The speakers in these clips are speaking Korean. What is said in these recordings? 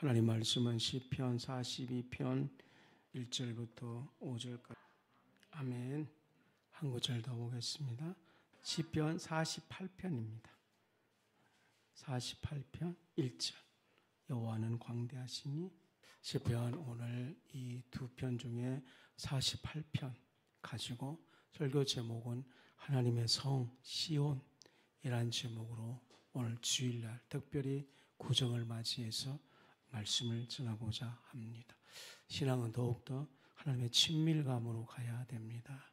하나님 말씀은 시편 42편 1절부터 5절까지. 아멘. 한 구절 더 보겠습니다. 시편 48편입니다. 48편 1절. 여호와는 광대하시니. 시편 오늘 이 두 편 중에 48편 가지고 설교 제목은 하나님의 성 시온이라는 제목으로 오늘 주일날 특별히 구정을 맞이해서 말씀을 전하고자 합니다. 신앙은 더욱더 하나님의 친밀감으로 가야 됩니다.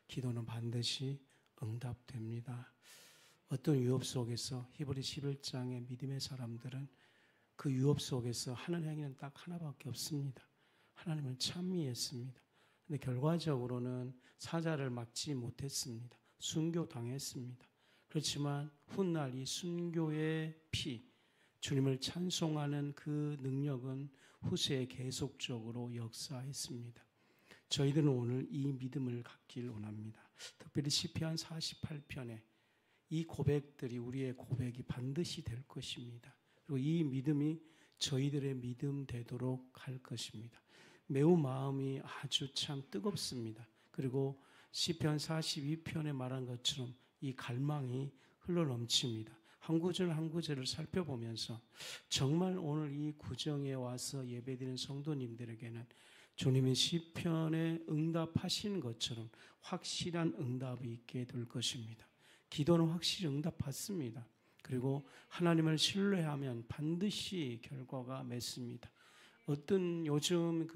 기도는 반드시 응답됩니다. 어떤 유업 속에서 히브리 11장의 믿음의 사람들은 그 유업 속에서 하는 행위는 딱 하나밖에 없습니다. 하나님을 찬미했습니다. 그런데 결과적으로는 사자를 막지 못했습니다. 순교당했습니다. 그렇지만 훗날 이 순교의 피, 주님을 찬송하는 그 능력은 후세에 계속적으로 역사했습니다. 저희들은 오늘 이 믿음을 갖길 원합니다. 특별히 시편 48편에 이 고백들이 우리의 고백이 반드시 될 것입니다. 그리고 이 믿음이 저희들의 믿음 되도록 할 것입니다. 매우 마음이 아주 참 뜨겁습니다. 그리고 시편 42편에 말한 것처럼 이 갈망이 흘러넘칩니다. 한 구절 한 구절을 살펴보면서 정말 오늘 이 구정에 와서 예배드리는 성도님들에게는 주님의 시편에 응답하신 것처럼 확실한 응답이 있게 될 것입니다. 기도는 확실히 응답받습니다. 그리고 하나님을 신뢰하면 반드시 결과가 맺습니다. 어떤 요즘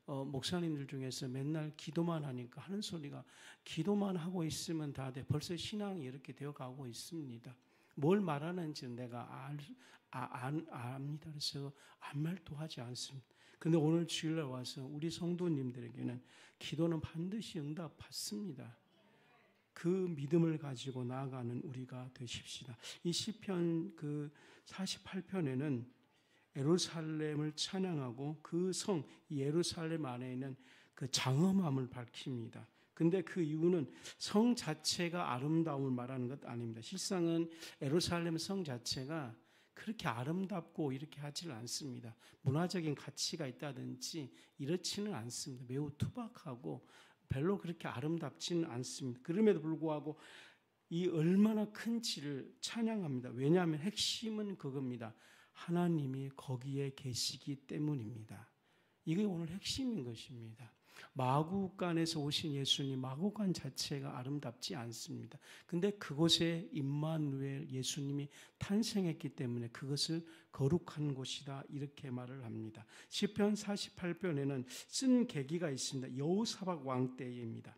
목사님들 중에서 맨날 기도만 하니까 하는 소리가 기도만 하고 있으면 다 돼. 벌써 신앙이 이렇게 되어 가고 있습니다. 뭘 말하는지는 내가 압니다. 그래서 아무 말도 하지 않습니다. 근데 오늘 주일날 와서 우리 성도님들에게는 기도는 반드시 응답받습니다. 그 믿음을 가지고 나아가는 우리가 되십시다. 이 시편 48편에는 예루살렘을 찬양하고 그 성 예루살렘 안에 있는 그 장엄함을 밝힙니다. 근데 그 이유는 성 자체가 아름다움을 말하는 것 아닙니다. 실상은 예루살렘 성 자체가 그렇게 아름답고 이렇게 하지는 않습니다. 문화적인 가치가 있다든지 이렇지는 않습니다. 매우 투박하고 별로 그렇게 아름답지는 않습니다. 그럼에도 불구하고 이 얼마나 큰지를 찬양합니다. 왜냐하면 핵심은 그겁니다. 하나님이 거기에 계시기 때문입니다. 이게 오늘 핵심인 것입니다. 마구간에서 오신 예수님, 마구간 자체가 아름답지 않습니다. 근데 그곳에 임마누엘 예수님이 탄생했기 때문에 그것을 거룩한 곳이다 이렇게 말을 합니다. 시편 48편에는 쓴 계기가 있습니다. 여호사밧 왕 때입니다.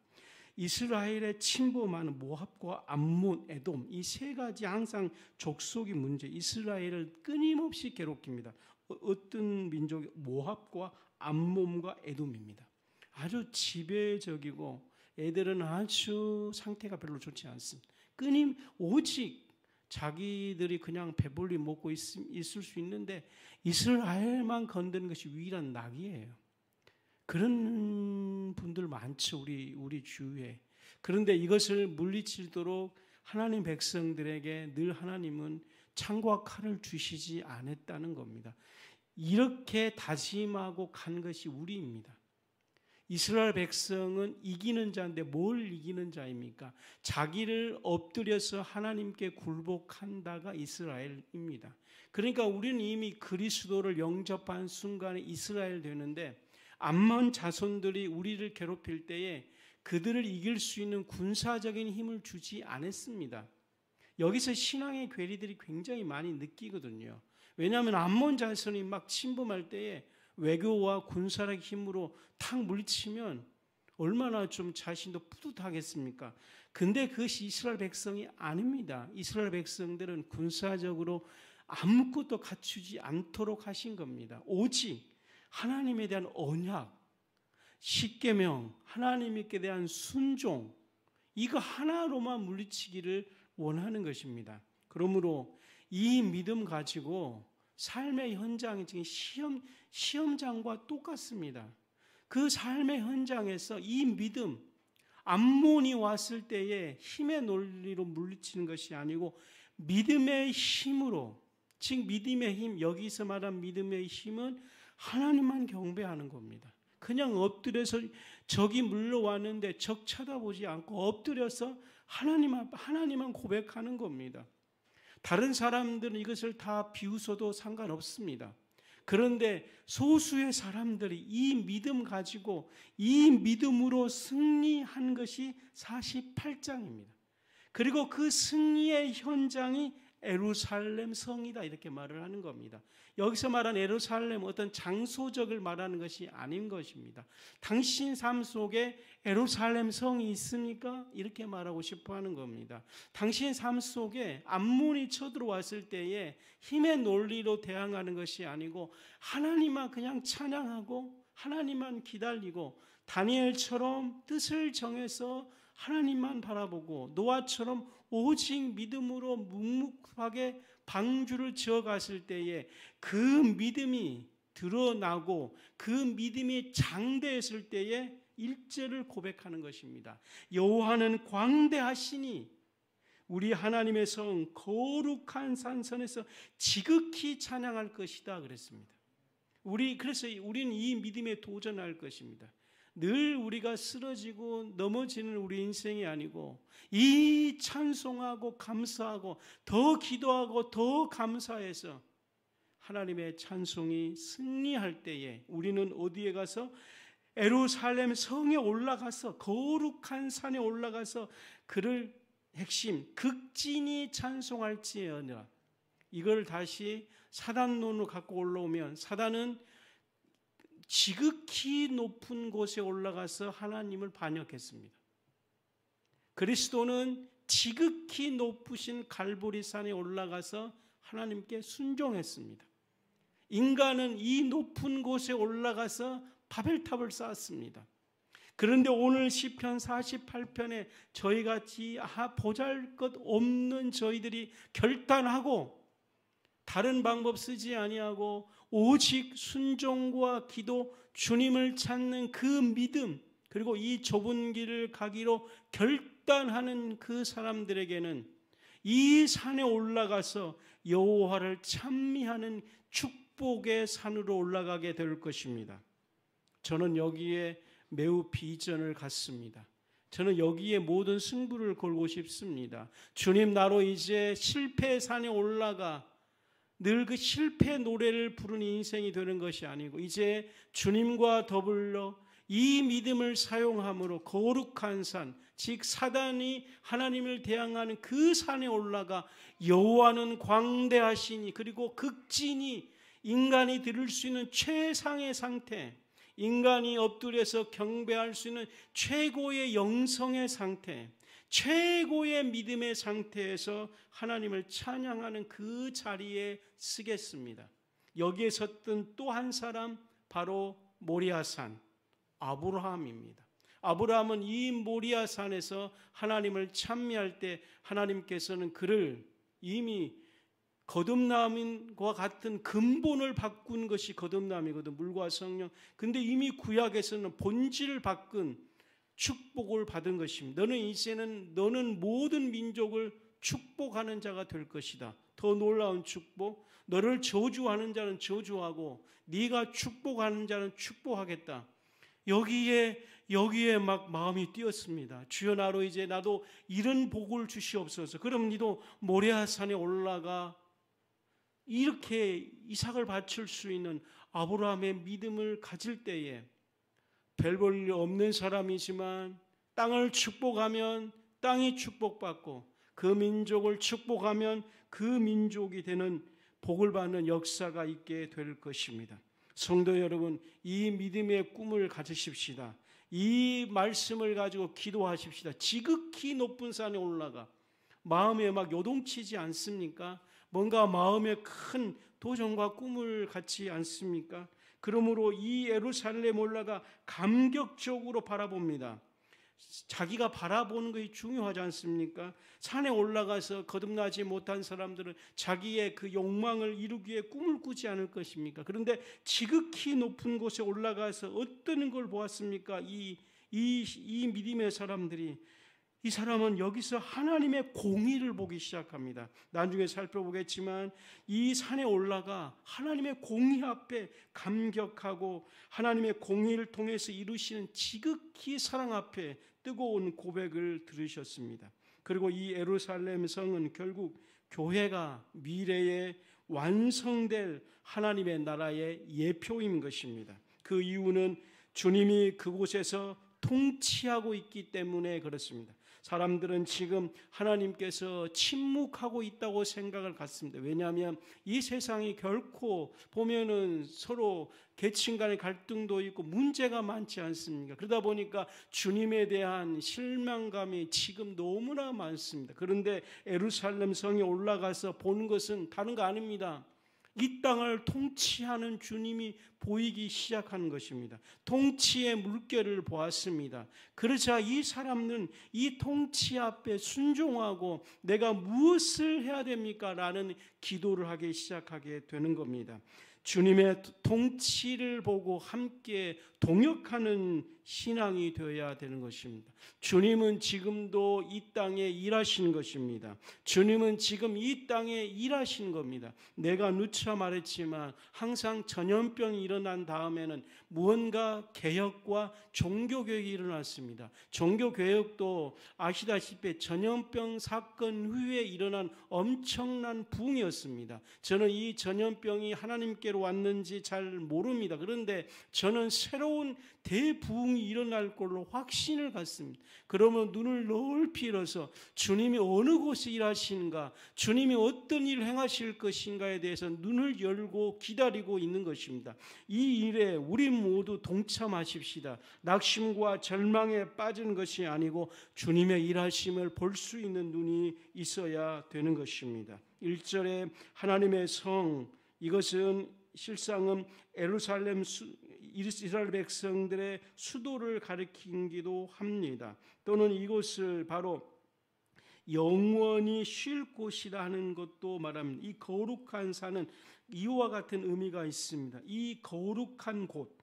이스라엘의 침범하는 모압과 암몬, 에돔 이 세 가지 항상 족속이 문제, 이스라엘을 끊임없이 괴롭힙니다. 어떤 민족이 모압과 암몬과 에돔입니다. 아주 지배적이고 애들은 아주 상태가 별로 좋지 않습니다. 오직 자기들이 그냥 배불리 먹고 있을 수 있는데 이스라엘만 건드는 것이 유일한 낙이에요. 그런 분들 많죠, 우리 주위에. 그런데 이것을 물리치도록 하나님 백성들에게 늘 하나님은 창과 칼을 주시지 않았다는 겁니다. 이렇게 다짐하고 간 것이 우리입니다. 이스라엘 백성은 이기는 자인데 뭘 이기는 자입니까? 자기를 엎드려서 하나님께 굴복한다가 이스라엘입니다. 그러니까 우리는 이미 그리스도를 영접한 순간에 이스라엘 되는데 암몬 자손들이 우리를 괴롭힐 때에 그들을 이길 수 있는 군사적인 힘을 주지 않았습니다. 여기서 신앙의 괴리들이 굉장히 많이 느끼거든요. 왜냐하면 암몬 자손이 막 침범할 때에 외교와 군사력 힘으로 탁 물리치면 얼마나 좀 자신도 뿌듯하겠습니까? 근데 그것이 이스라엘 백성이 아닙니다. 이스라엘 백성들은 군사적으로 아무것도 갖추지 않도록 하신 겁니다. 오직 하나님에 대한 언약, 십계명, 하나님께 대한 순종, 이거 하나로만 물리치기를 원하는 것입니다. 그러므로 이 믿음 가지고 삶의 현장이 지금 시험장과 똑같습니다. 그 삶의 현장에서 이 믿음, 암몬이 왔을 때에 힘의 논리로 물리치는 것이 아니고 믿음의 힘으로 즉 믿음의 힘, 여기서 말한 믿음의 힘은 하나님만 경배하는 겁니다. 그냥 엎드려서 적이 물러왔는데 적 쳐다보지 않고 엎드려서 하나님만 고백하는 겁니다. 다른 사람들은 이것을 다 비웃어도 상관없습니다. 그런데 소수의 사람들이 이 믿음 가지고 이 믿음으로 승리한 것이 48장입니다. 그리고 그 승리의 현장이 예루살렘 성이다 이렇게 말을 하는 겁니다. 여기서 말한 예루살렘 어떤 장소적을 말하는 것이 아닌 것입니다. 당신 삶 속에 예루살렘 성이 있습니까? 이렇게 말하고 싶어 하는 겁니다. 당신 삶 속에 암몬이 쳐들어왔을 때에 힘의 논리로 대항하는 것이 아니고 하나님만 그냥 찬양하고 하나님만 기다리고 다니엘처럼 뜻을 정해서 하나님만 바라보고 노아처럼 오직 믿음으로 묵묵하게 방주를 지어갔을 때에 그 믿음이 드러나고 그 믿음이 장대했을 때에 일절을 고백하는 것입니다. 여호와는 광대하시니 우리 하나님의 성 거룩한 산선에서 지극히 찬양할 것이다 그랬습니다. 그래서 우리는 이 믿음에 도전할 것입니다. 늘 우리가 쓰러지고 넘어지는 우리 인생이 아니고 이 찬송하고 감사하고 더 기도하고 더 감사해서 하나님의 찬송이 승리할 때에 우리는 어디에 가서 예루살렘 성에 올라가서 거룩한 산에 올라가서 그를 핵심 극진히 찬송할지어다. 이걸 다시 사단론으로 갖고 올라오면 사단은 지극히 높은 곳에 올라가서 하나님을 반역했습니다. 그리스도는 지극히 높으신 갈보리산에 올라가서 하나님께 순종했습니다. 인간은 이 높은 곳에 올라가서 바벨탑을 쌓았습니다. 그런데 오늘 시편 48편에 저희같이 보잘것없는 저희들이 결단하고 다른 방법 쓰지 아니하고 오직 순종과 기도, 주님을 찾는 그 믿음, 그리고 이 좁은 길을 가기로 결단하는 그 사람들에게는 이 산에 올라가서 여호와를 찬미하는 축복의 산으로 올라가게 될 것입니다. 저는 여기에 매우 비전을 갖습니다. 저는 여기에 모든 승부를 걸고 싶습니다. 주님, 나로 이제 실패의 산에 올라가 늘 그 실패 노래를 부르는 인생이 되는 것이 아니고 이제 주님과 더불어 이 믿음을 사용함으로 거룩한 산, 즉 사단이 하나님을 대항하는 그 산에 올라가 여호와는 광대하시니 그리고 극진히 인간이 들을 수 있는 최상의 상태, 인간이 엎드려서 경배할 수 있는 최고의 영성의 상태, 최고의 믿음의 상태에서 하나님을 찬양하는 그 자리에 서겠습니다. 여기에 섰던 또 한 사람, 바로 모리아산 아브라함입니다. 아브라함은 이 모리아산에서 하나님을 찬미할 때 하나님께서는 그를 이미 거듭남과 같은 근본을 바꾼 것이 거듭남이거든, 물과 성령. 근데 이미 구약에서는 본질을 바꾼 축복을 받은 것입니다. 너는 모든 민족을 축복하는 자가 될 것이다. 더 놀라운 축복. 너를 저주하는 자는 저주하고 네가 축복하는 자는 축복하겠다. 여기에 막 마음이 뛰었습니다. 주여, 나도 이런 복을 주시옵소서. 그럼 니도 모리아산에 올라가 이렇게 이삭을 바칠 수 있는 아브라함의 믿음을 가질 때에 별 볼 일 없는 사람이지만 땅을 축복하면 땅이 축복받고 그 민족을 축복하면 그 민족이 되는 복을 받는 역사가 있게 될 것입니다. 성도 여러분, 이 믿음의 꿈을 가지십시다. 이 말씀을 가지고 기도하십시다. 지극히 높은 산에 올라가 마음에 막 요동치지 않습니까? 뭔가 마음에 큰 도전과 꿈을 갖지 않습니까? 그러므로 이 예루살렘 올라가 감격적으로 바라봅니다. 자기가 바라보는 것이 중요하지 않습니까? 산에 올라가서 거듭나지 못한 사람들은 자기의 그 욕망을 이루기 위해 꿈을 꾸지 않을 것입니까? 그런데 지극히 높은 곳에 올라가서 어떤 걸 보았습니까? 이 믿음의 사람들이 이 사람은 여기서 하나님의 공의를 보기 시작합니다. 나중에 살펴보겠지만 이 산에 올라가 하나님의 공의 앞에 감격하고 하나님의 공의를 통해서 이루시는 지극히 사랑 앞에 뜨거운 고백을 들으셨습니다. 그리고 이 예루살렘 성은 결국 교회가 미래에 완성될 하나님의 나라의 예표인 것입니다. 그 이유는 주님이 그곳에서 통치하고 있기 때문에 그렇습니다. 사람들은 지금 하나님께서 침묵하고 있다고 생각을 갖습니다. 왜냐하면 이 세상이 결코 보면은 서로 계층 간의 갈등도 있고 문제가 많지 않습니까? 그러다 보니까 주님에 대한 실망감이 지금 너무나 많습니다. 그런데 예루살렘 성에 올라가서 보는 것은 다른 거 아닙니다. 이 땅을 통치하는 주님이 보이기 시작한 것입니다. 통치의 물결을 보았습니다. 그러자 이 사람은 이 통치 앞에 순종하고 내가 무엇을 해야 됩니까? 라는 기도를 하기 시작하게 되는 겁니다. 주님의 통치를 보고 함께 동역하는 신앙이 되어야 되는 것입니다. 주님은 지금도 이 땅에 일하시는 것입니다. 주님은 지금 이 땅에 일하시는 겁니다. 내가 누차 말했지만 항상 전염병이 일어난 다음에는 무언가 개혁과 종교개혁이 일어났습니다. 종교개혁도 아시다시피 전염병 사건 후에 일어난 엄청난 부흥이었습니다. 저는 이 전염병이 하나님께로 왔는지 잘 모릅니다. 그런데 저는 새로운 대부흥이 일어날 걸로 확신을 갖습니다. 그러면 눈을 넓히 열어서 주님이 어느 곳에 일하시는가, 주님이 어떤 일을 행하실 것인가에 대해서 눈을 열고 기다리고 있는 것입니다. 이 일에 우리 모두 동참하십시다. 낙심과 절망에 빠지는 것이 아니고 주님의 일하심을 볼 수 있는 눈이 있어야 되는 것입니다. 1절에 하나님의 성, 이것은 실상은 예루살렘 이스라엘 백성들의 수도를 가리키기도 합니다. 또는 이곳을 바로 영원히 쉴 곳이라 하는 것도 말합니다. 이 거룩한 산은 이와 같은 의미가 있습니다. 이 거룩한 곳,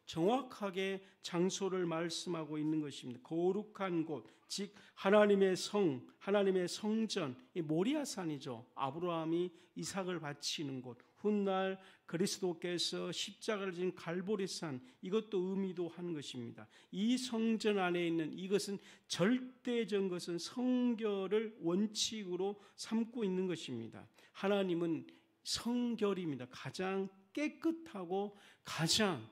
정확하게 장소를 말씀하고 있는 것입니다. 거룩한 곳, 즉 하나님의 성, 하나님의 성전, 이 모리아산이죠. 아브라함이 이삭을 바치는 곳. 훗날 그리스도께서 십자가를 진 갈보리산, 이것도 의미도 하는 것입니다. 이 성전 안에 있는 이것은 절대적인 것은 성결을 원칙으로 삼고 있는 것입니다. 하나님은 성결입니다. 가장 깨끗하고 가장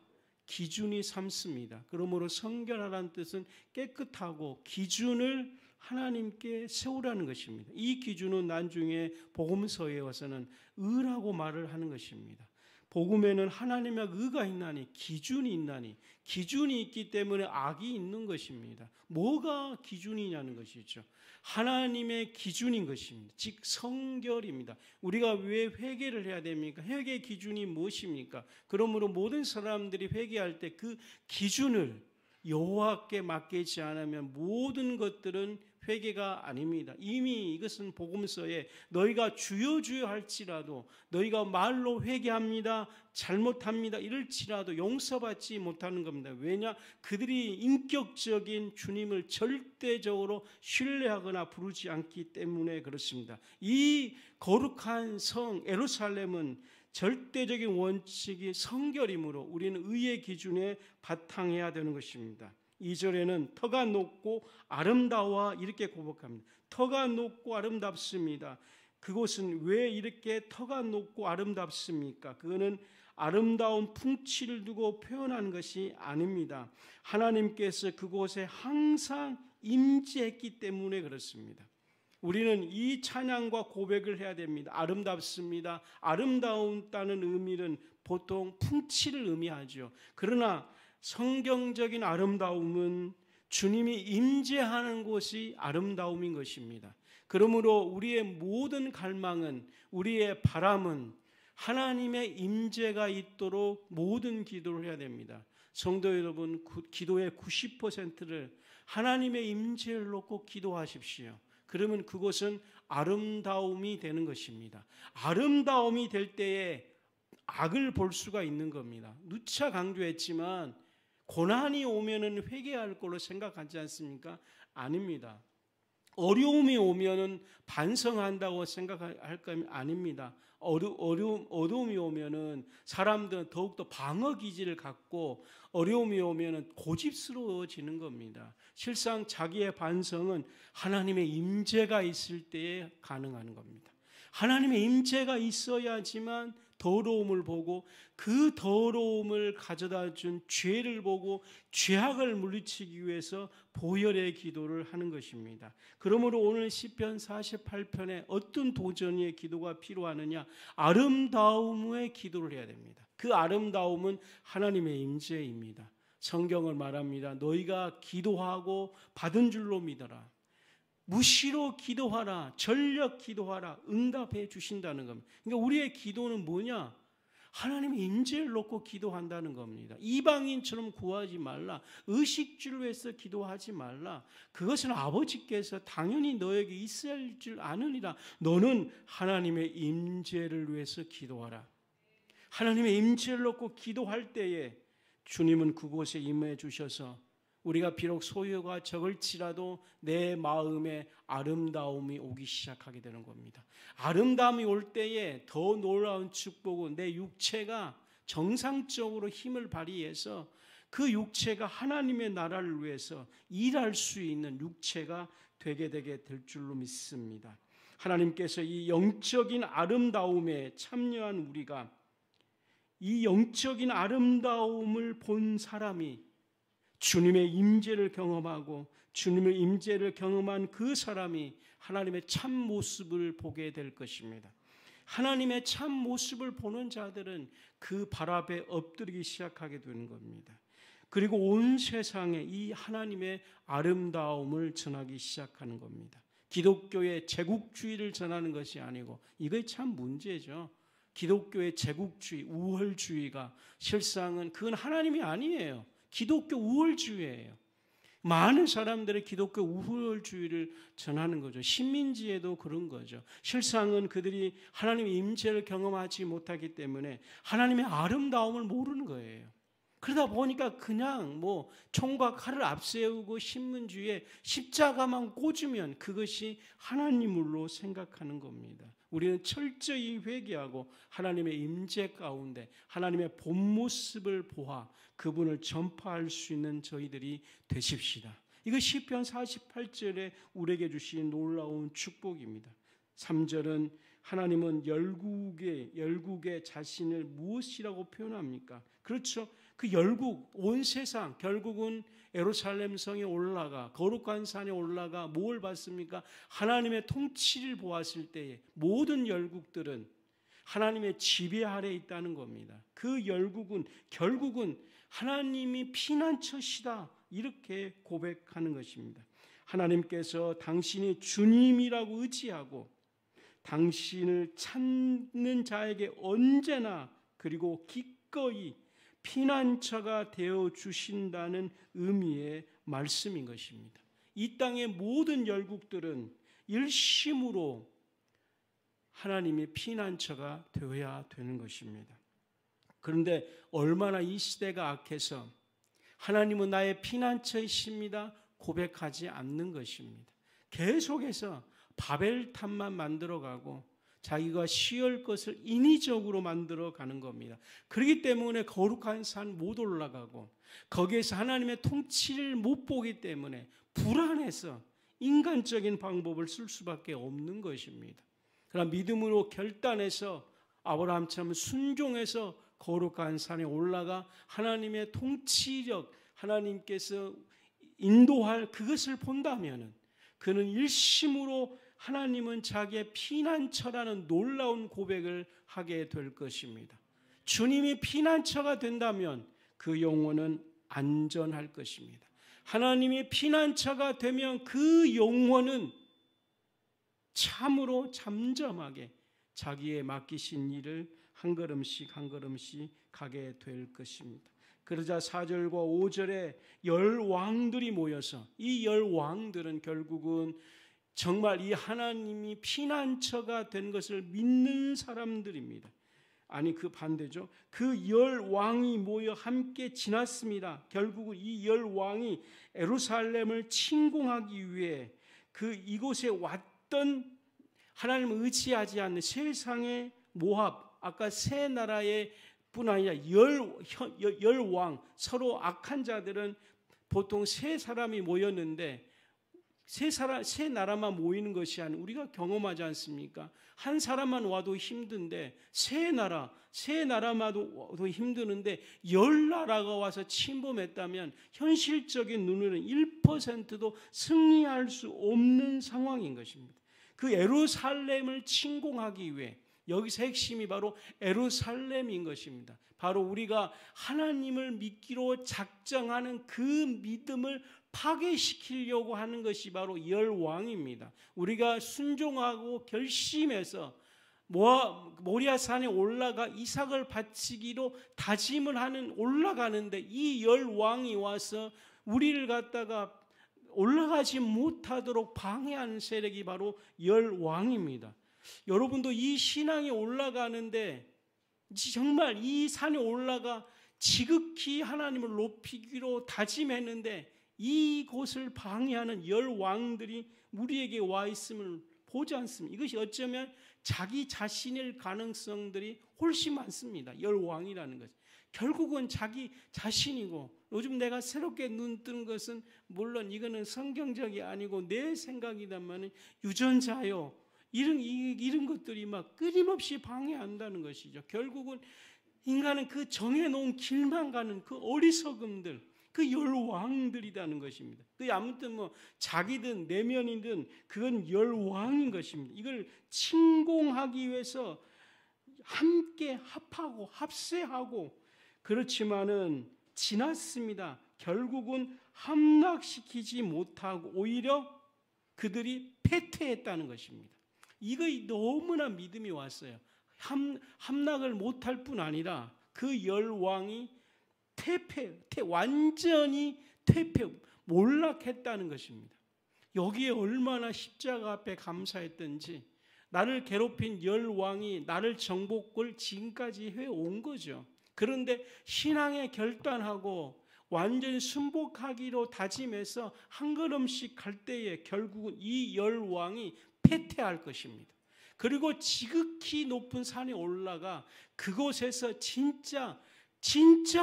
기준이 삼습니다. 그러므로 성결하라는 뜻은 깨끗하고 기준을 하나님께 세우라는 것입니다. 이 기준은 나중에 복음서에 와서는 의라고 말을 하는 것입니다. 복음에는 하나님의 의가 있나니 기준이 있나니, 기준이 있기 때문에 악이 있는 것입니다. 뭐가 기준이냐는 것이죠. 하나님의 기준인 것입니다. 즉 성결입니다. 우리가 왜 회개를 해야 됩니까? 회개 기준이 무엇입니까? 그러므로 모든 사람들이 회개할 때 그 기준을 여호와께 맡기지 않으면 모든 것들은 회개가 아닙니다. 이미 이것은 복음서에 너희가 주여 주여 할지라도, 너희가 말로 회개합니다, 잘못합니다 이럴지라도 용서받지 못하는 겁니다. 왜냐? 그들이 인격적인 주님을 절대적으로 신뢰하거나 부르지 않기 때문에 그렇습니다. 이 거룩한 성 예루살렘은 절대적인 원칙이 성결이므로 우리는 의의 기준에 바탕해야 되는 것입니다. 2절에는 터가 높고 아름다워 이렇게 고백합니다. 터가 높고 아름답습니다. 그곳은 왜 이렇게 터가 높고 아름답습니까? 그거는 아름다운 풍치를 두고 표현한 것이 아닙니다. 하나님께서 그곳에 항상 임재했기 때문에 그렇습니다. 우리는 이 찬양과 고백을 해야 됩니다. 아름답습니다. 아름다운다는 의미는 보통 풍치를 의미하죠. 그러나 성경적인 아름다움은 주님이 임재하는 곳이 아름다움인 것입니다. 그러므로 우리의 모든 갈망은, 우리의 바람은 하나님의 임재가 있도록 모든 기도를 해야 됩니다. 성도 여러분, 기도의 90%를 하나님의 임재를 놓고 기도하십시오. 그러면 그것은 아름다움이 되는 것입니다. 아름다움이 될 때에 악을 볼 수가 있는 겁니다. 누차 강조했지만 고난이 오면은 회개할 걸로 생각하지 않습니까? 아닙니다. 어려움이 오면은 반성한다고 생각할 거면 아닙니다. 어려움이 오면은 사람들은 더욱더 방어 기질을 갖고 어려움이 오면은 고집스러워지는 겁니다. 실상 자기의 반성은 하나님의 임재가 있을 때에 가능한 겁니다. 하나님의 임재가 있어야지만 더러움을 보고 그 더러움을 가져다 준 죄를 보고 죄악을 물리치기 위해서 보혈의 기도를 하는 것입니다. 그러므로 오늘 시편 48편에 어떤 도전의 기도가 필요하느냐? 아름다움의 기도를 해야 됩니다. 그 아름다움은 하나님의 임재입니다. 성경을 말합니다. 너희가 기도하고 받은 줄로 믿어라. 무시로 기도하라, 전력 기도하라, 응답해 주신다는 겁니다. 그러니까 우리의 기도는 뭐냐? 하나님의 임재를 놓고 기도한다는 겁니다. 이방인처럼 구하지 말라, 의식주를 위해서 기도하지 말라. 그것은 아버지께서 당연히 너에게 있어야 할 줄 아느니라. 너는 하나님의 임재를 위해서 기도하라. 하나님의 임재를 놓고 기도할 때에 주님은 그곳에 임해 주셔서 우리가 비록 소유가 적을지라도 내 마음에 아름다움이 오기 시작하게 되는 겁니다. 아름다움이 올 때에 더 놀라운 축복은 내 육체가 정상적으로 힘을 발휘해서 그 육체가 하나님의 나라를 위해서 일할 수 있는 육체가 되게 될 줄로 믿습니다. 하나님께서 이 영적인 아름다움에 참여한 우리가 이 영적인 아름다움을 본 사람이 주님의 임재를 경험하고 주님의 임재를 경험한 그 사람이 하나님의 참 모습을 보게 될 것입니다. 하나님의 참 모습을 보는 자들은 그 발 앞에 엎드리기 시작하게 되는 겁니다. 그리고 온 세상에 이 하나님의 아름다움을 전하기 시작하는 겁니다. 기독교의 제국주의를 전하는 것이 아니고 이게 참 문제죠. 기독교의 제국주의, 우월주의가 실상은 그건 하나님이 아니에요. 기독교 우월주의예요. 많은 사람들의 기독교 우월주의를 전하는 거죠. 식민지에도 그런 거죠. 실상은 그들이 하나님의 임재를 경험하지 못하기 때문에 하나님의 아름다움을 모르는 거예요. 그러다 보니까 그냥 총과 칼을 앞세우고 신문주의에 십자가만 꽂으면 그것이 하나님으로 생각하는 겁니다. 우리는 철저히 회개하고 하나님의 임재 가운데 하나님의 본 모습을 보아 그분을 전파할 수 있는 저희들이 되십시다. 이거 시편 48절에 우리에게 주신 놀라운 축복입니다. 3절은 하나님은 열국의 자신을 무엇이라고 표현합니까? 그렇죠. 그 열국, 온 세상, 결국은 예루살렘 성에 올라가 거룩한 산에 올라가 뭘 봤습니까? 하나님의 통치를 보았을 때에 모든 열국들은 하나님의 지배 아래에 있다는 겁니다. 그 열국은 결국은 하나님이 피난처시다 이렇게 고백하는 것입니다. 하나님께서 당신이 주님이라고 의지하고 당신을 찾는 자에게 언제나 그리고 기꺼이 피난처가 되어 주신다는 의미의 말씀인 것입니다. 이 땅의 모든 열국들은 일심으로 하나님의 피난처가 되어야 되는 것입니다. 그런데 얼마나 이 시대가 악해서 하나님은 나의 피난처이십니다 고백하지 않는 것입니다. 계속해서 바벨탑만 만들어가고 자기가 쉬울 것을 인위적으로 만들어가는 겁니다. 그렇기 때문에 거룩한 산 못 올라가고 거기에서 하나님의 통치를 못 보기 때문에 불안해서 인간적인 방법을 쓸 수밖에 없는 것입니다. 그러나 믿음으로 결단해서 아브라함처럼 순종해서 거룩한 산에 올라가 하나님의 통치력, 하나님께서 인도할 그것을 본다면 그는 일심으로 하나님은 자기의 피난처라는 놀라운 고백을 하게 될 것입니다. 주님이 피난처가 된다면 그 영혼은 안전할 것입니다. 하나님이 피난처가 되면 그 영혼은 참으로 잠잠하게 자기의 맡기신 일을 한 걸음씩 한 걸음씩 가게 될 것입니다. 그러자 4절과 5절에 10왕들이 모여서 이 10왕들은 결국은 정말 이 하나님이 피난처가 된 것을 믿는 사람들입니다. 아니 그 반대죠. 그 열 왕이 모여 함께 지났습니다. 결국은 이 열 왕이 예루살렘을 침공하기 위해 그 이곳에 왔던 하나님을 의지하지 않는 세상의 모압, 아까 세 나라의 뿐 아니라 열 왕, 서로 악한 자들은 보통 세 사람이 모였는데 세 나라만 모이는 것이 아니라 우리가 경험하지 않습니까? 한 사람만 와도 힘든데 세 나라만 와도 힘드는데 열 나라가 와서 침범했다면 현실적인 눈으로는 1%도 승리할 수 없는 상황인 것입니다. 그 예루살렘을 침공하기 위해 여기서 핵심이 바로 예루살렘인 것입니다. 바로 우리가 하나님을 믿기로 작정하는 그 믿음을 파괴시키려고 하는 것이 바로 열왕입니다. 우리가 순종하고 결심해서 모리아산에 올라가 이삭을 바치기로 다짐을 하는 올라가는데 이 열왕이 와서 우리를 갖다가 올라가지 못하도록 방해하는 세력이 바로 열왕입니다. 여러분도 이 신앙이 올라가는데 정말 이 산에 올라가 지극히 하나님을 높이기로 다짐했는데 이곳을 방해하는 열왕들이 우리에게 와 있음을 보지 않습니다. 이것이 어쩌면 자기 자신일 가능성들이 훨씬 많습니다. 열왕이라는 것. 결국은 자기 자신이고 요즘 내가 새롭게 눈 뜬 것은 물론 이거는 성경적이 아니고 내 생각이다만 유전자요. 이런 것들이 막 끊임없이 방해한다는 것이죠. 결국은 인간은 그 정해놓은 길만 가는 그 어리석음들, 그 열왕들이라는 것입니다. 그 아무튼 자기든 내면이든 그건 열왕인 것입니다. 이걸 침공하기 위해서 함께 합하고 합세하고 그렇지만은 지났습니다. 결국은 함락시키지 못하고 오히려 그들이 패퇴했다는 것입니다. 이거 너무나 믿음이 왔어요. 함락을 못할 뿐 아니라 그 열왕이 완전히 몰락했다는 것입니다. 여기에 얼마나 십자가 앞에 감사했던지 나를 괴롭힌 열왕이 나를 정복을 지금까지 해온 거죠. 그런데 신앙에 결단하고 완전히 순복하기로 다짐해서 한 걸음씩 갈 때에 결국은 이 열왕이 패퇴할 것입니다. 그리고 지극히 높은 산에 올라가 그곳에서 진짜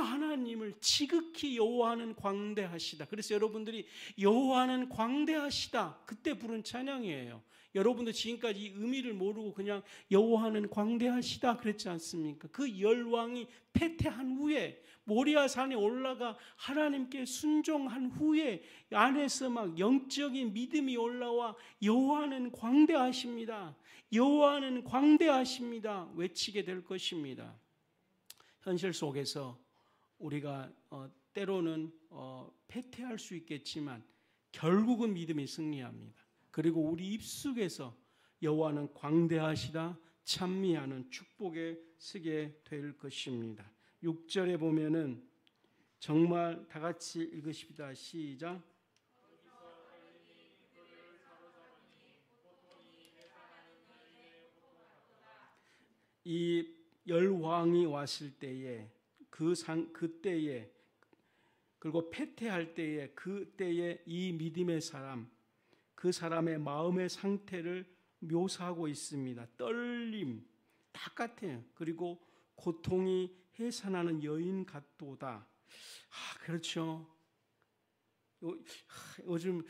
하나님을 지극히 여호와는 광대하시다. 그래서 여러분들이 여호와는 광대하시다 그때 부른 찬양이에요. 여러분도 지금까지 이 의미를 모르고 그냥 여호와는 광대하시다 그랬지 않습니까? 그 열왕이 패퇴한 후에 모리아산에 올라가 하나님께 순종한 후에 안에서 막 영적인 믿음이 올라와 여호와는 광대하십니다. 여호와는 광대하십니다. 외치게 될 것입니다. 현실 속에서 우리가 때로는 패퇴할 수 있겠지만 결국은 믿음이 승리합니다. 그리고 우리 입속에서 여호와는 광대하시다 찬미하는 축복에 서게 될 것입니다. 6절에 보면은 정말 다 같이 읽으십니다. 시작. 이 열왕이 왔을 때에 그때에 그리고 패퇴할 때에 그때에 이 믿음의 사람 그 사람의 마음의 상태를 묘사하고 있습니다. 떨림 똑같아요. 그리고 고통이 해산하는 여인 같도다. 그렇죠. 요즘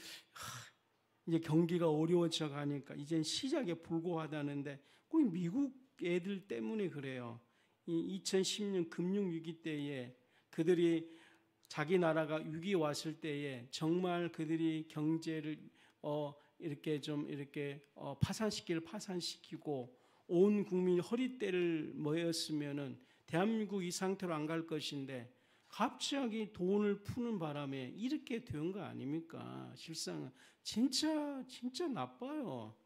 이제 경기가 어려워져 가니까 이젠 시작에 불과하다는데 꼭 미국 애들 때문에 그래요. 2010년 금융위기 때에 그들이 자기 나라가 위기 왔을 때에 정말 그들이 경제를 이렇게 파산시키고 온 국민이 허리띠를 메었으면은 대한민국 이 상태로 안 갈 것인데 갑자기 돈을 푸는 바람에 이렇게 된 거 아닙니까? 실상은 진짜 나빠요.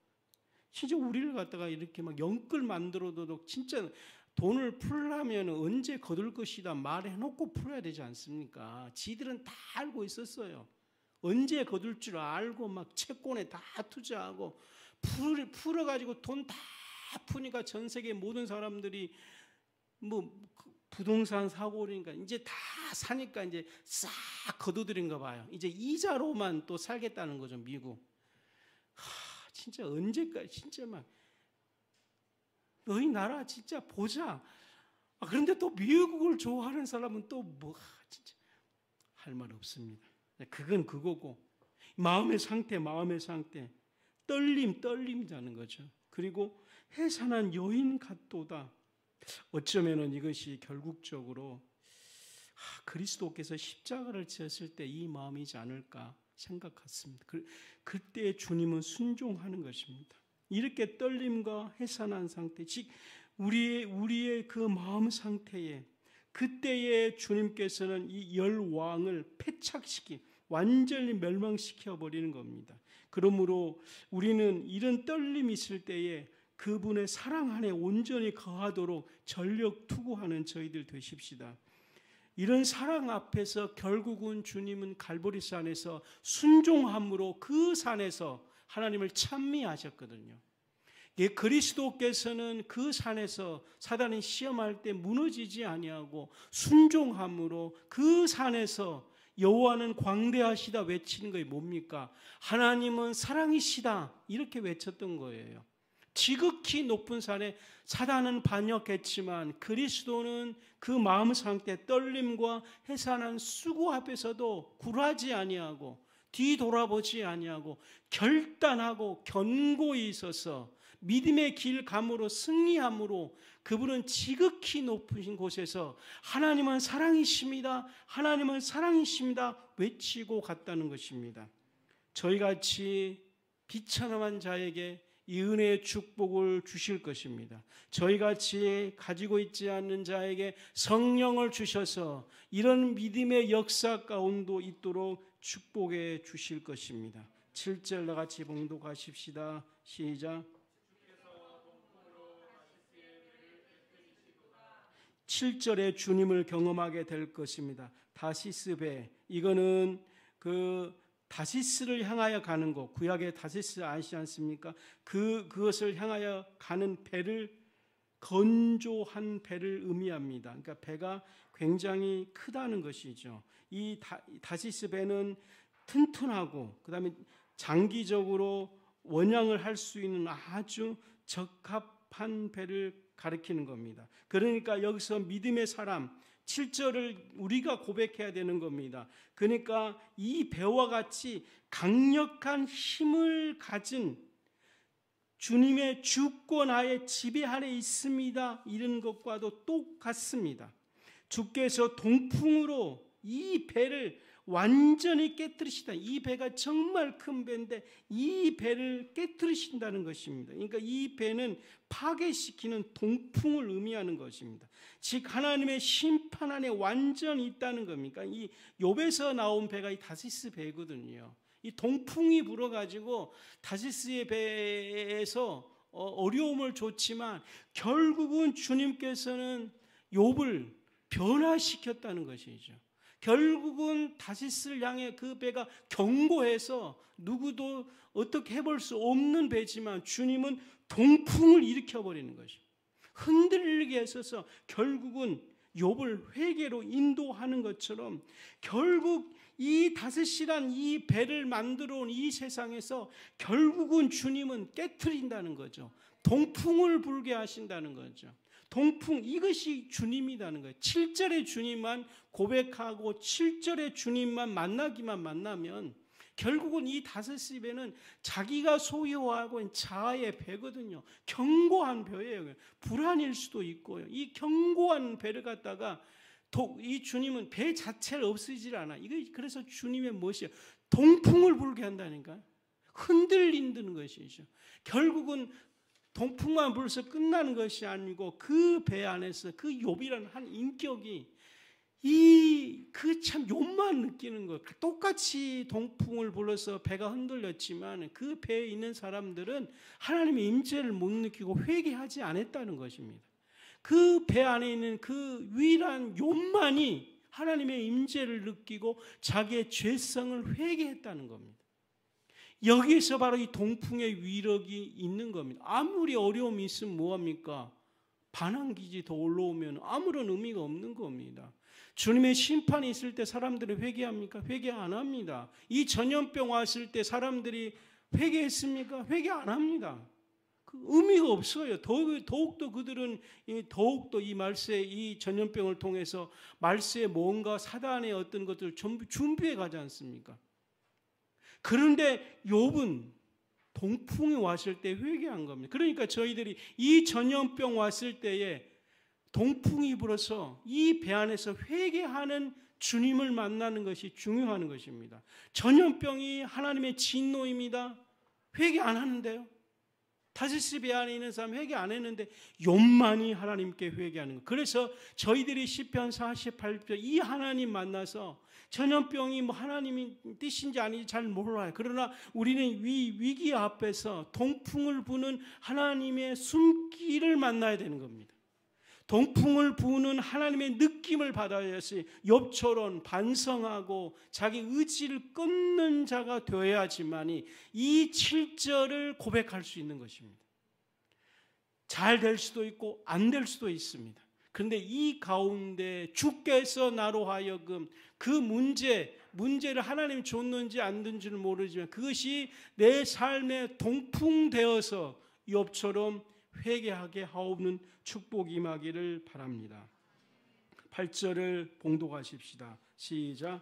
진짜 우리를 갖다가 이렇게 막 영끌 만들어도 진짜 돈을 풀려면 언제 거둘 것이다 말해놓고 풀어야 되지 않습니까? 지들은 다 알고 있었어요. 언제 거둘 줄 알고 막 채권에 다 투자하고 풀어가지고 돈 다 푸니까 전 세계 모든 사람들이 뭐 부동산 사고 그러니까 이제 다 사니까 이제 싹 거두들인가 봐요. 이제 이자로만 또 살겠다는 거죠, 미국. 진짜 언제까지 진짜 막 너희 나라 진짜 보자. 그런데 또 미국을 좋아하는 사람은 또 뭐 진짜 할 말 없습니다. 그건 그거고 마음의 상태 떨림이라는 거죠. 그리고 해산한 여인 같도다. 어쩌면은 이것이 결국적으로 그리스도께서 십자가를 지었을 때 이 마음이지 않을까 생각했습니다. 그때 주님은 순종하는 것입니다. 이렇게 떨림과 해산한 상태, 즉 우리의 그 마음 상태에 그때에 주님께서는 이 열왕을 완전히 멸망시켜 버리는 겁니다. 그러므로 우리는 이런 떨림이 있을 때에 그분의 사랑 안에 온전히 거하도록 전력 투구하는 저희들 되십시다. 이런 사랑 앞에서 결국은 주님은 갈보리산에서 순종함으로 그 산에서 하나님을 찬미하셨거든요. 그리스도께서는 그 산에서 사단이 시험할 때 무너지지 아니하고 순종함으로 그 산에서 여호와는 광대하시다 외치는 것이 뭡니까? 하나님은 사랑이시다 이렇게 외쳤던 거예요. 지극히 높은 산에 사단은 반역했지만 그리스도는 그 마음 상태 떨림과 해산한 수고 앞에서도 굴하지 아니하고 뒤돌아보지 아니하고 결단하고 견고히 있어서 믿음의 길 감으로 승리함으로 그분은 지극히 높으신 곳에서 하나님은 사랑이십니다. 하나님은 사랑이십니다. 외치고 갔다는 것입니다. 저희같이 비천함한 자에게 이 은혜의 축복을 주실 것입니다. 저희같이 가지고 있지 않는 자에게 성령을 주셔서 이런 믿음의 역사 가운데 있도록 축복해 주실 것입니다. 7절 나같이 봉독하십시다. 시작. 7절에 주님을 경험하게 될 것입니다. 다시스 배, 이거는 다시스를 향하여 가는 것, 구약의 다시스 아시지 않습니까? 그것을 향하여 가는 배를, 건조한 배를 의미합니다. 그러니까 배가 굉장히 크다는 것이죠. 이 다시스 배는 튼튼하고 그다음에 장기적으로 원양을 할 수 있는 아주 적합한 배를 가리키는 겁니다. 그러니까 여기서 믿음의 사람 7절을 우리가 고백해야 되는 겁니다. 그러니까 이 배와 같이 강력한 힘을 가진 주님의 주권하에 지배 아래 있습니다. 이런 것과도 똑같습니다. 주께서 동풍으로 이 배를 완전히 깨뜨리시다. 이 배가 정말 큰 배인데 이 배를 깨뜨리신다는 것입니다. 그러니까 이 배는 파괴시키는 동풍을 의미하는 것입니다. 즉 하나님의 심판 안에 완전히 있다는 겁니까? 이 욥에서 나온 배가 이 다시스 배거든요. 이 동풍이 불어가지고 다시스의 배에서 어려움을 줬지만 결국은 주님께서는 욥을 변화시켰다는 것이죠. 결국은 다시스를 향해 그 배가 견고해서 누구도 어떻게 해볼 수 없는 배지만 주님은 동풍을 일으켜버리는 것입니다. 흔들리게 했어서 결국은 욥을 회개로 인도하는 것처럼 결국 이 다시스란 이 배를 만들어 온 이 세상에서 결국은 주님은 깨트린다는 거죠. 동풍을 불게 하신다는 거죠. 동풍, 이것이 주님이라는 거예요. 7절의 주님만 고백하고 7절의 주님만 만나면 결국은 이 다시스 배는 자기가 소유하고 있는 자아의 배거든요. 견고한 배예요. 불안일 수도 있고요. 이 견고한 배를 갖다가 이 주님은 배 자체를 없애질 않아. 그래서 주님의 무엇이에요? 동풍을 불게 한다니까. 흔들린다는 것이죠. 결국은 동풍만 불어서 끝나는 것이 아니고 그 배 안에서 그 욥이라는 한 인격이 참 욥만 느끼는 것. 똑같이 동풍을 불어서 배가 흔들렸지만 그 배에 있는 사람들은 하나님의 임재를 못 느끼고 회개하지 않았다는 것입니다. 그 배 안에 있는 그 유일한 욥만이 하나님의 임재를 느끼고 자기의 죄성을 회개했다는 겁니다. 여기에서 바로 이 동풍의 위력이 있는 겁니다. 아무리 어려움이 있으면 뭐합니까? 반항기지 더 올라오면 아무런 의미가 없는 겁니다. 주님의 심판이 있을 때 사람들이 회개합니까? 회개 안 합니다. 이 전염병 왔을 때 사람들이 회개했습니까? 회개 안 합니다. 그 의미가 없어요. 더욱더 그들은 더욱더 이 말세, 이 전염병을 통해서 말세에 뭔가 사단의 어떤 것들을 전부 준비해 가지 않습니까? 그런데 욥은 동풍이 왔을 때 회개한 겁니다. 그러니까 저희들이 이 전염병 왔을 때에 동풍이 불어서 이 배 안에서 회개하는 주님을 만나는 것이 중요한 것입니다. 전염병이 하나님의 진노입니다. 회개 안 하는데요. 다시스 배 안에 있는 사람 회개 안 했는데 욥만이 하나님께 회개하는 것. 그래서 저희들이 시편 48편 이 하나님 만나서 전염병이 뭐 하나님이 뜻인지 아닌지 잘 몰라요. 그러나 우리는 위기 앞에서 동풍을 부는 하나님의 숨길을 만나야 되는 겁니다. 동풍을 부는 하나님의 느낌을 받아야지 욥처럼 반성하고 자기 의지를 끊는 자가 되어야지만이 이 7절을 고백할 수 있는 것입니다. 잘 될 수도 있고 안 될 수도 있습니다. 그런데 이 가운데 주께서 나로 하여금 그 문제를 하나님 줬는지 안 줬는지를 모르지만 그것이 내 삶에 동풍되어서 욥처럼 회개하게 하옵는 축복이 임하기를 바랍니다. 8절을 봉독하십시다. 시작.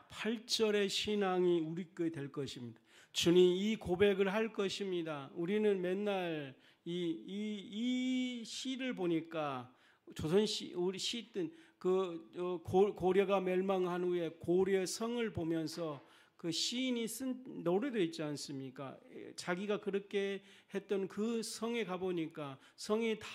팔 8절의 신앙이 우리 거 될 것입니다. 주님 이 고백을 할 것입니다. 우리는 맨날 이 시를 보니까 조선시 우리 시든 고려가 멸망한 후에 고려의 성을 보면서 그 시인이 쓴 노래도 있지 않습니까? 자기가 그렇게 했던 그 성에 가보니까 성이 다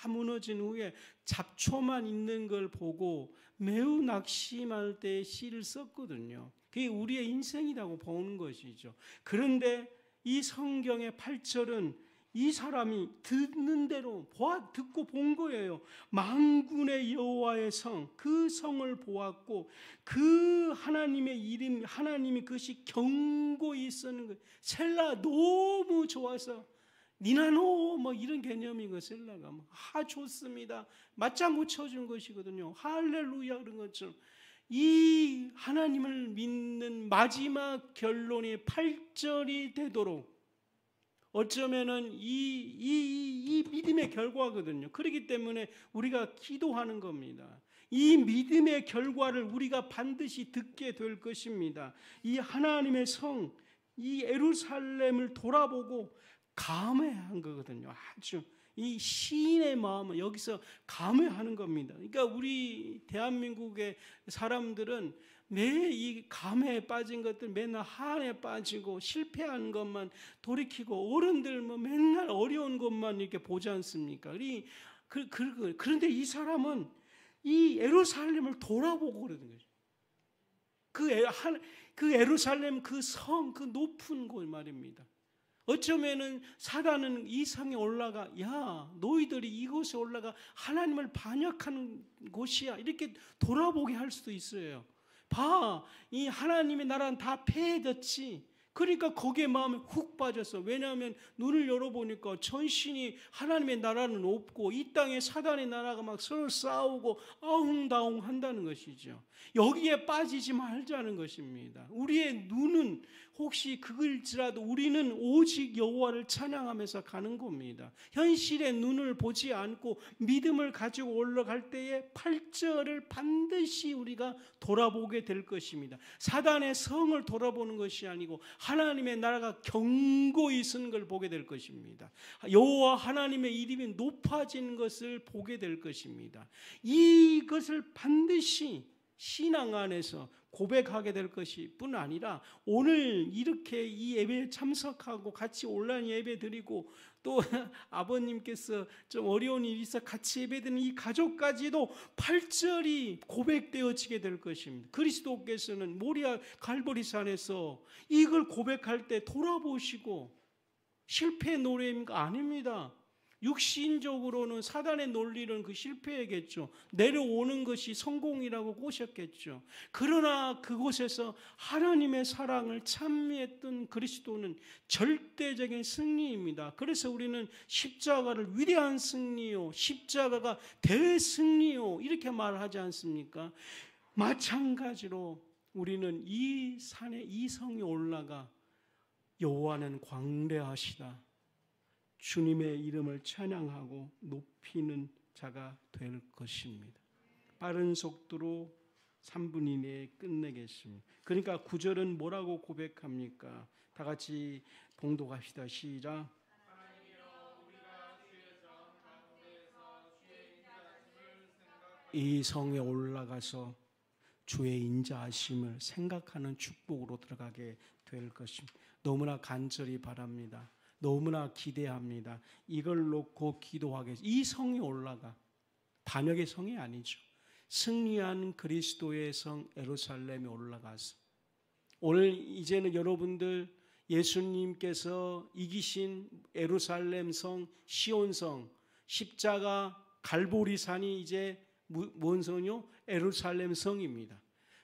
무너진 후에 잡초만 있는 걸 보고 매우 낙심할 때 시를 썼거든요. 그게 우리의 인생이라고 보는 것이죠. 그런데 이 성경의 8절은 이 사람이 듣는 대로 듣고 본 거예요. 만군의 여호와의 성, 그 성을 보았고 그 하나님의 이름, 하나님이 그것이 경고히 쓰는 거예요. 셀라 너무 좋아서 니나노 뭐 이런 개념이고 셀라가 좋습니다. 맞장구 쳐준 것이거든요. 할렐루야 그런 것처럼 이 하나님을 믿는 마지막 결론이 8절이 되도록 어쩌면은 이 믿음의 결과거든요. 그렇기 때문에 우리가 기도하는 겁니다. 이 믿음의 결과를 우리가 반드시 듣게 될 것입니다. 이 하나님의 성, 이 예루살렘을 돌아보고 감회한 거거든요. 아주 이 시인의 마음은 여기서 감회하는 겁니다. 그러니까 우리 대한민국의 사람들은 매 이 감회에 빠진 것들 맨날 한에 빠지고 실패한 것만 돌이키고 어른들 뭐 맨날 어려운 것만 이렇게 보지 않습니까? 그런데 이 사람은 이 예루살렘을 돌아보고 그러는 거죠. 그 예루살렘 그 성 그 높은 곳 말입니다. 어쩌면은 사단은 이 성에 올라가 야 너희들이 이곳에 올라가 하나님을 반역하는 곳이야 이렇게 돌아보게 할 수도 있어요. 봐, 이 하나님의 나라는 다 폐해졌지. 그러니까 거기에 마음에 훅 빠졌어. 왜냐하면 눈을 열어보니까 전신이 하나님의 나라는 없고 이 땅에 사단의 나라가 막 서로 싸우고 아웅다웅 한다는 것이죠. 여기에 빠지지 말자는 것입니다. 우리의 눈은 혹시 그걸지라도 우리는 오직 여호와를 찬양하면서 가는 겁니다. 현실의 눈을 보지 않고 믿음을 가지고 올라갈 때에 8절을 반드시 우리가 돌아보게 될 것입니다. 사단의 성을 돌아보는 것이 아니고 하나님의 나라가 견고히 서는 걸 보게 될 것입니다. 여호와 하나님의 이름이 높아진 것을 보게 될 것입니다. 이것을 반드시 신앙 안에서 고백하게 될 것이 뿐 아니라 오늘 이렇게 이 예배에 참석하고 같이 온라인 예배 드리고 또 아버님께서 좀 어려운 일이 있어 같이 예배 드리는 이 가족까지도 8절이 고백되어지게 될 것입니다. 그리스도께서는 모리아 갈보리산에서 이걸 고백할 때 돌아보시고 실패 노래입니까? 아닙니다. 육신적으로는 사단의 논리는 그 실패이겠죠. 내려오는 것이 성공이라고 꼬셨겠죠. 그러나 그곳에서 하나님의 사랑을 찬미했던 그리스도는 절대적인 승리입니다. 그래서 우리는 십자가를 위대한 승리요, 십자가가 대승리요 이렇게 말하지 않습니까? 마찬가지로 우리는 이 산에, 이 성에 올라가 여호와는 광대하시다, 주님의 이름을 찬양하고 높이는 자가 될 것입니다. 빠른 속도로 3분 이내에 끝내겠습니다. 그러니까 9절은 뭐라고 고백합니까? 다 같이 봉독합시다. 시작. 이 성에 올라가서 주의 인자하심을 생각하는 축복으로 들어가게 될 것입니다. 너무나 간절히 바랍니다. 너무나 기대합니다. 이걸 놓고 기도하겠습니다. 이 성에 올라가, 반역의 성이 아니죠. 승리한 그리스도의 성 예루살렘에 올라가서 오늘 이제는 여러분들 예수님께서 이기신 예루살렘 성, 시온 성, 십자가 갈보리산이 이제 뭔 성이요? 예루살렘 성입니다.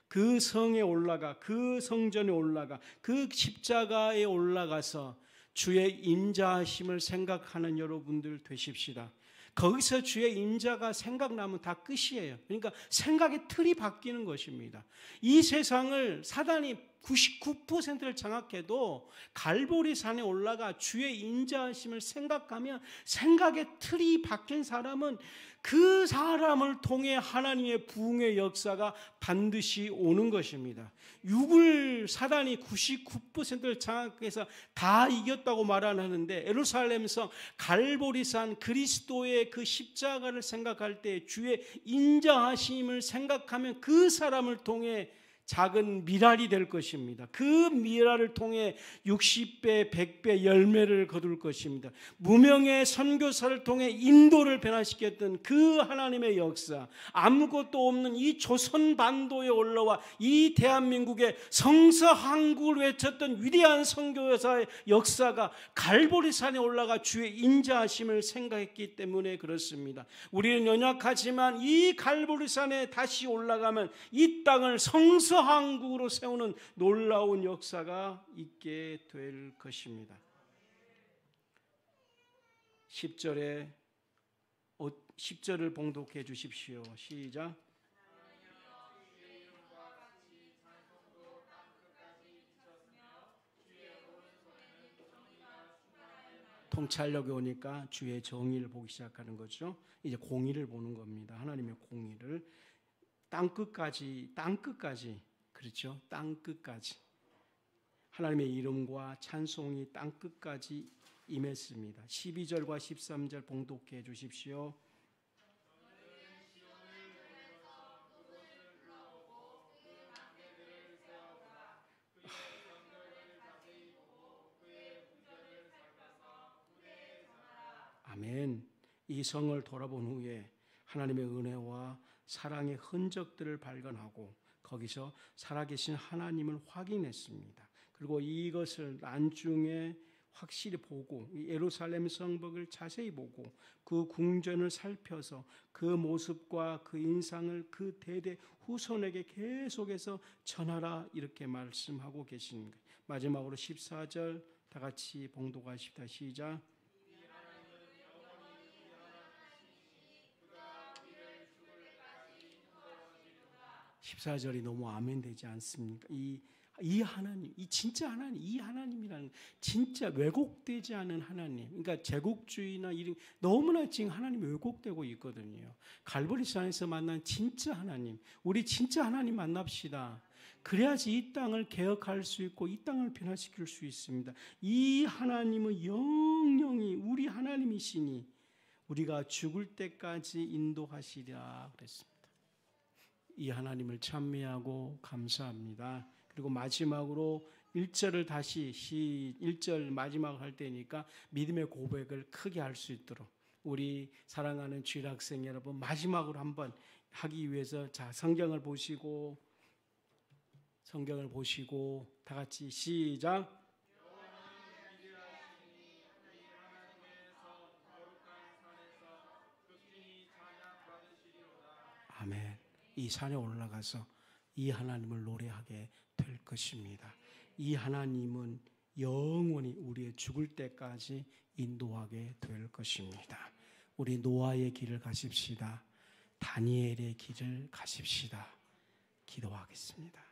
그 성에 올라가, 그 성전에 올라가, 그 십자가에 올라가서 주의 인자하심을 생각하는 여러분들 되십시다. 거기서 주의 인자가 생각나면 다 끝이에요. 그러니까 생각의 틀이 바뀌는 것입니다. 이 세상을 사단이 99%를 장악해도 갈보리산에 올라가 주의 인자하심을 생각하면 생각의 틀이 바뀐 사람은 그 사람을 통해 하나님의 부흥의 역사가 반드시 오는 것입니다. 육을 사단이 99%를 장악해서 다 이겼다고 말하는데 예루살렘성 갈보리산 그리스도의 그 십자가를 생각할 때 주의 인자하심을 생각하면 그 사람을 통해 작은 미랄이 될 것입니다. 그 미랄을 통해 60배, 100배 열매를 거둘 것입니다. 무명의 선교사를 통해 인도를 변화시켰던 그 하나님의 역사, 아무것도 없는 이 조선 반도에 올라와 이 대한민국의 성서한국을 외쳤던 위대한 선교사의 역사가 갈보리산에 올라가 주의 인자하심을 생각했기 때문에 그렇습니다. 우리는 연약하지만 이 갈보리산에 다시 올라가면 이 땅을 성서한국으로 세우는 놀라운 역사가 있게 될 것입니다. 10절을 봉독해 주십시오. 시작. 통찰력이 오니까 주의 정의를 보기 시작하는 거죠. 이제 공의를 보는 겁니다. 하나님의 공의를. 땅끝까지, 그렇죠? 땅끝까지 하나님의 이름과 찬송이 땅끝까지 임했습니다. 12절과 13절 봉독해 주십시오. 아멘. 이 성을 돌아본 후에 하나님의 은혜와 사랑의 흔적들을 발견하고 거기서 살아계신 하나님을 확인했습니다. 그리고 이것을 나중에 확실히 보고 예루살렘 성벽을 자세히 보고 그 궁전을 살펴서 그 모습과 그 인상을 그 대대 후손에게 계속해서 전하라 이렇게 말씀하고 계십니다. 마지막으로 14절 다 같이 봉독하십시다. 시작. 14절이 너무 아멘 되지 않습니까? 이 하나님, 이 진짜 하나님, 이 하나님이라는 진짜 왜곡되지 않은 하나님. 그러니까 제국주의나 이런 너무나 지금 하나님이 왜곡되고 있거든요. 갈보리산에서 만난 진짜 하나님, 우리 진짜 하나님 만납시다. 그래야지 이 땅을 개혁할 수 있고 이 땅을 변화시킬 수 있습니다. 이 하나님은 영영이 우리 하나님이시니 우리가 죽을 때까지 인도하시리라 그랬습니다. 이 하나님을 찬미하고 감사합니다. 그리고 마지막으로 1절을 다시 1절 마지막 할 때니까 믿음의 고백을 크게 할 수 있도록 우리 사랑하는 주일학생 여러분 마지막으로 한번 하기 위해서 자 성경을 보시고 다 같이 시작. 이 산에 올라가서 이 하나님을 노래하게 될 것입니다. 이 하나님은 영원히 우리의 죽을 때까지 인도하게 될 것입니다. 우리 노아의 길을 가십시다. 다니엘의 길을 가십시다. 기도하겠습니다.